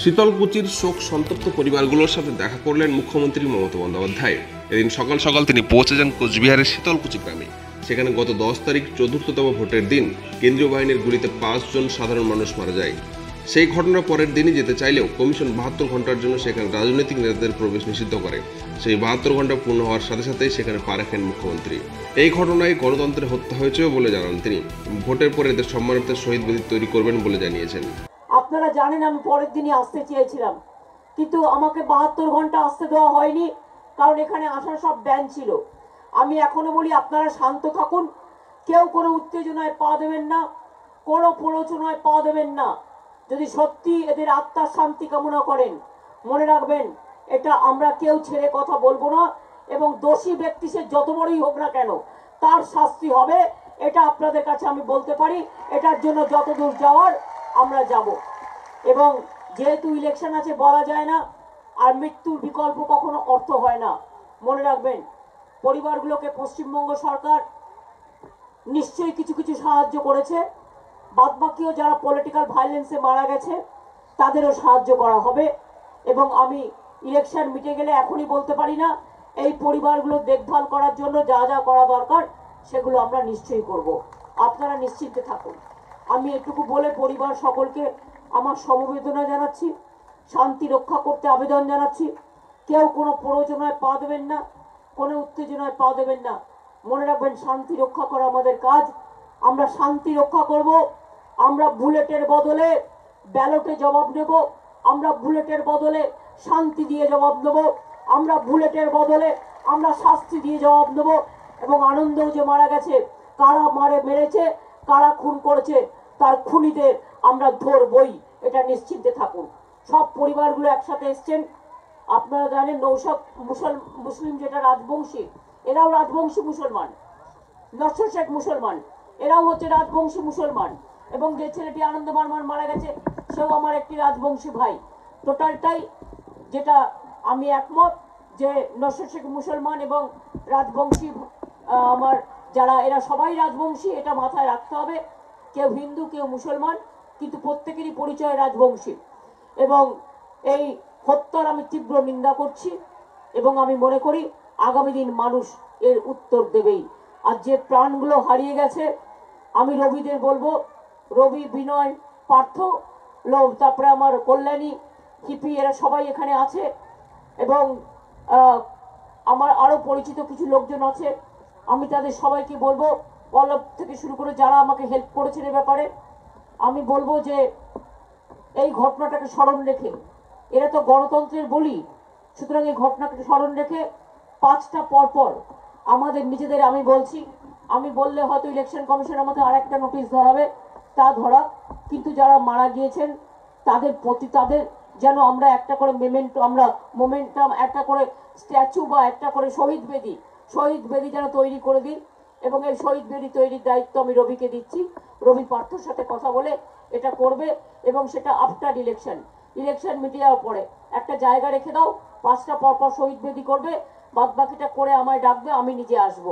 শীতলকুচির শোক সন্তপ্ত পরিবারগুলোর সাথে দেখা করলেন মুখ্যমন্ত্রী মমতা বন্দ্যোপাধ্যায়। এদিন সকাল সকাল তিনি পৌঁছে যান কোচবিহারের শীতলকুচি গ্রামে। সেখানে গত 10 তারিখ চতুর্থতম ভোটের দিন কেন্দ্রীয় বাহিনীর গুলিতে 5 জন সাধারণ মানুষ মারা যায়। সেই ঘটনার পরের দিনই যেতে চাইলেও কমিশন 72 ঘন্টার জন্য সেখানে রাজনৈতিক নেতাদের প্রবেশ নিষিদ্ধ করে। সেই 72 ঘন্টা পূর্ণ হওয়ার সাথে সাথেই সেখানে পা রাখেন মুখ্যমন্ত্রী। এই ঘটনায় গণতন্ত্রের হত্যা হয়েছে বলে জানান তিনি। ভোটের পরে এদের সম্মানার্থে শহীদ বেদি তৈরি করবেন বলে জানিয়েছেন। আপনারা জানেন আমি পরের দিনই আসতে চেয়েছিলাম, কিন্তু আমাকে 72 ঘন্টা আসতে দেওয়া হয়নি, কারণ এখানে আসার সব ব্যান ছিল। আমি এখনো বলি আপনারা শান্ত থাকুন, কেউ কোনো উত্তেজনায় পা দেবেন না, কোনো প্ররোচনায় পা দেবেন না। যদি সত্যি এদের আত্মার শান্তি কামনা করেন, মনে রাখবেন এটা আমরা কেউ ছেড়ে কথা বলবো না, এবং দোষী ব্যক্তি সে যত বড়ই হোক না কেন তার শাস্তি হবে, এটা আপনাদের কাছে আমি বলতে পারি। এটার জন্য যতদূর যাওয়ার আমরা যাব। এবং যেহেতু ইলেকশন আছে বলা যায় না, আর মৃত্যুর বিকল্প কখনো অর্থ হয় না। মনে রাখবেন পরিবারগুলোকে পশ্চিমবঙ্গ সরকার নিশ্চয়ই কিছু কিছু সাহায্য করেছে, বাদবাকিও যারা পলিটিক্যাল ভায়োলেন্সে মারা গেছে তাদেরও সাহায্য করা হবে। এবং আমি ইলেকশন মিটে গেলে এখনই বলতে পারি না, এই পরিবারগুলো দেখভাল করার জন্য যা যা করা দরকার সেগুলো আমরা নিশ্চয়ই করব। আপনারা নিশ্চিন্তে থাকুন। আমি এটুকু বলে পরিবার সকলকে আমার সমবেদনা জানাচ্ছি, শান্তি রক্ষা করতে আবেদন জানাচ্ছি। কেউ কোনো প্ররোচনায় পা দেবেন না, কোনো উত্তেজনায় পা দেবেন না। মনে রাখবেন শান্তি রক্ষা করা আমাদের কাজ। আমরা শান্তি রক্ষা করব। আমরা বুলেটের বদলে ব্যালটে জবাব নেব, আমরা বুলেটের বদলে শান্তি দিয়ে জবাব দেব, আমরা বুলেটের বদলে আমরা শাস্তি দিয়ে জবাব দেব। এবং আনন্দও যে মারা গেছে, কারা মেরেছে, কারা খুন করেছে, তার খুনিদের আমরা ধরবই, এটা নিশ্চিন্তে থাকুন। সব পরিবারগুলো একসাথে এসছেন। আপনারা জানেন নৌশব মুসলিম যেটা রাজবংশী, এরাও রাজবংশী মুসলমান। নসর শেখ মুসলমান, এরাও হচ্ছে রাজবংশী মুসলমান। এবং যে ছেলেটি আনন্দ বর্মন মারা গেছে সেও আমার একটি রাজবংশী ভাই। টোটালটাই যেটা আমি একমত যে নসর শেখ মুসলমান এবং রাজবংশী আমার যারা এরা সবাই রাজবংশী, এটা মাথায় রাখতে হবে। কেউ হিন্দু কেউ মুসলমান, কিন্তু প্রত্যেকেরই পরিচয় রাজবংশী। এবং এই হত্যার আমি তীব্র নিন্দা করছি, এবং আমি মনে করি আগামী দিন মানুষ এর উত্তর দেবেই। আর যে প্রাণগুলো হারিয়ে গেছে, আমি রবিদের বলবো, রবি, বিনয়, পার্থ, তারপরে আমার কল্যাণী, হিপি, এরা সবাই এখানে আছে। এবং আমার আরো পরিচিত কিছু লোকজন আছে, আমি তাদের সবাইকে বলবো, পল্লব থেকে শুরু করে যারা আমাকে হেল্প করেছেন এ ব্যাপারে, আমি বলবো যে এই ঘটনাটাকে স্মরণ রেখে, এরা তো গণতন্ত্রের বলি, সুতরাং এই ঘটনাকে স্মরণ রেখে 5টা পর আমাদের নিজেদের, আমি বলছি, আমি বললে হয়তো ইলেকশন কমিশন আমাকে আর একটা নোটিশ ধরাবে, তা ধরা, কিন্তু যারা মারা গিয়েছেন তাদের প্রতি তাদের যেন আমরা একটা করে মোমেন্টাম একটা করে স্ট্যাচু বা একটা করে শহীদ বেদি যেন তৈরি করে দিই। এবং এই শহীদ বেদি তৈরির দায়িত্ব আমি রবিকে দিচ্ছি। রবি পার্থর সাথে কথা বলে এটা করবে, এবং সেটা আফটার ইলেকশন মিটে যাওয়ার পরে একটা জায়গা রেখে দাও, 5টা পর শহীদ বেদি করবে, বাদ বাকিটা করে আমায় ডাকবে, আমি নিজে আসবো।